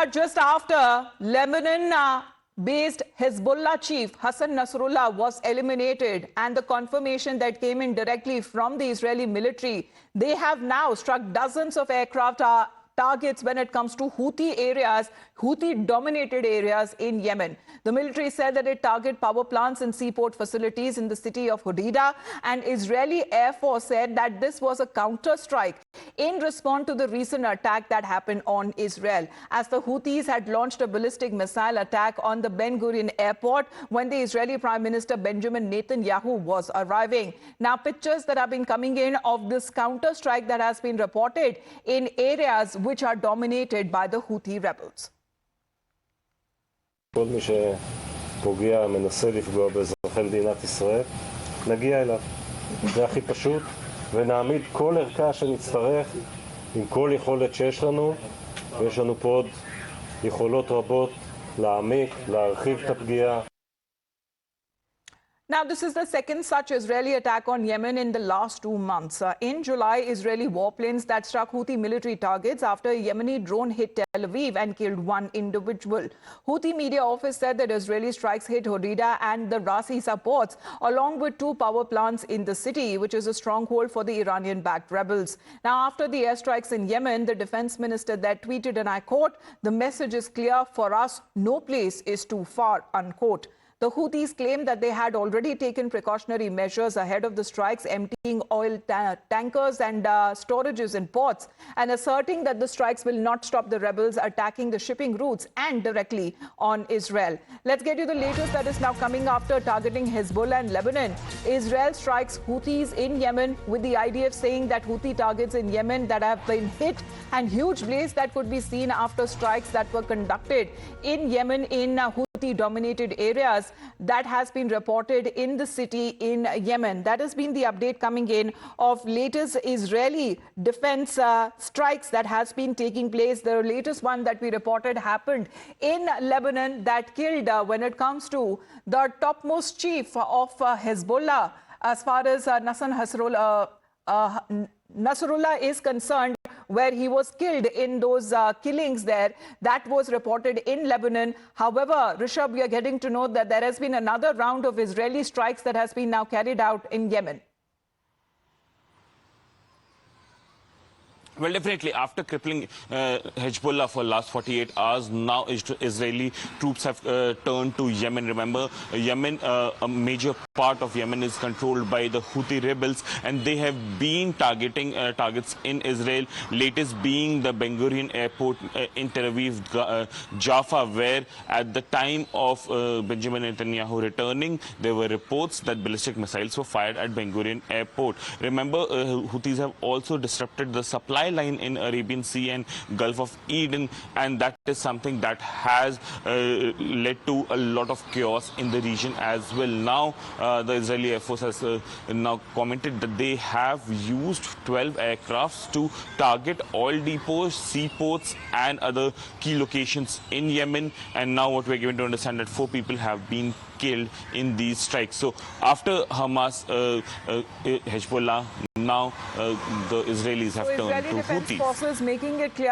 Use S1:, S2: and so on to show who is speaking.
S1: Just after Lebanon-based Hezbollah chief Hassan Nasrallah was eliminated and the confirmation that came in directly from the Israeli military, they have now struck dozens of aircraft targets when it comes to Houthi-dominated areas in Yemen. The military said that it targeted power plants and seaport facilities in the city of Hodeida, and Israeli Air Force said that this was a counter-strike in response to the recent attack that happened on Israel, as the Houthis had launched a ballistic missile attack on the Ben Gurion airport when the Israeli Prime Minister Benjamin Netanyahu was arriving. Now, pictures that have been coming in of this counter-strike that has been reported in areas which are dominated by the Houthi rebels.
S2: כל מי שפוגע, מנסה לפגוע באזרחי מדינת ישראל, נגיע אליו. זה הכי פשוט, ונעמיד כל ערכה שנצטרך עם כל יכולת שיש לנו, ויש לנו פה עוד יכולות רבות להעמיק, להרחיב את הפגיעה.
S1: Now, this is the second such Israeli attack on Yemen in the last 2 months. In July, Israeli warplanes that struck Houthi military targets after a Yemeni drone hit Tel Aviv and killed one individual. Houthi media office said that Israeli strikes hit Hodeida and the Ras Isa ports, along with 2 power plants in the city, which is a stronghold for the Iranian-backed rebels. Now, after the airstrikes in Yemen, the defense minister there tweeted, and I quote, "The message is clear for us, no place is too far," unquote. The Houthis claim that they had already taken precautionary measures ahead of the strikes, emptying oil tankers and storages in ports, and asserting that the strikes will not stop the rebels attacking the shipping routes and directly on Israel. Let's get you the latest that is now coming after targeting Hezbollah and Lebanon. Israel strikes Houthis in Yemen, with the IDF saying that Houthi targets in Yemen that have been hit, and huge blaze that could be seen after strikes that were conducted in Yemen in Houthi-dominated areas. That has been reported in the city in Yemen. That has been the update coming in of latest Israeli defense strikes that has been taking place. The latest one that we reported happened in Lebanon that killed, when it comes to the topmost chief of Hezbollah, as far as Nasrallah is concerned, where he was killed in those killings there. That was reported in Lebanon. However, Rishabh, we are getting to know that there has been another round of Israeli strikes that has been now carried out in Yemen.
S3: Well, definitely, after crippling Hezbollah for the last 48 hours, now Israeli troops have turned to Yemen. Remember, Yemen, a major part of Yemen is controlled by the Houthi rebels, and they have been targeting targets in Israel, latest being the Ben Gurion airport in Tel Aviv, Jaffa, where at the time of Benjamin Netanyahu returning, there were reports that ballistic missiles were fired at Ben Gurion airport. Remember, Houthis have also disrupted the supply line in Arabian Sea and Gulf of Eden, and that is something that has led to a lot of chaos in the region as well. Now, the Israeli Air Force has now commented that they have used 12 aircrafts to target oil depots, seaports, and other key locations in Yemen. And now what we're given to understand that 4 people have been killed in these strikes. So after Hamas, Hezbollah, now the Israelis have turned to Houthis.
S1: Israeli Defense Forces making it clear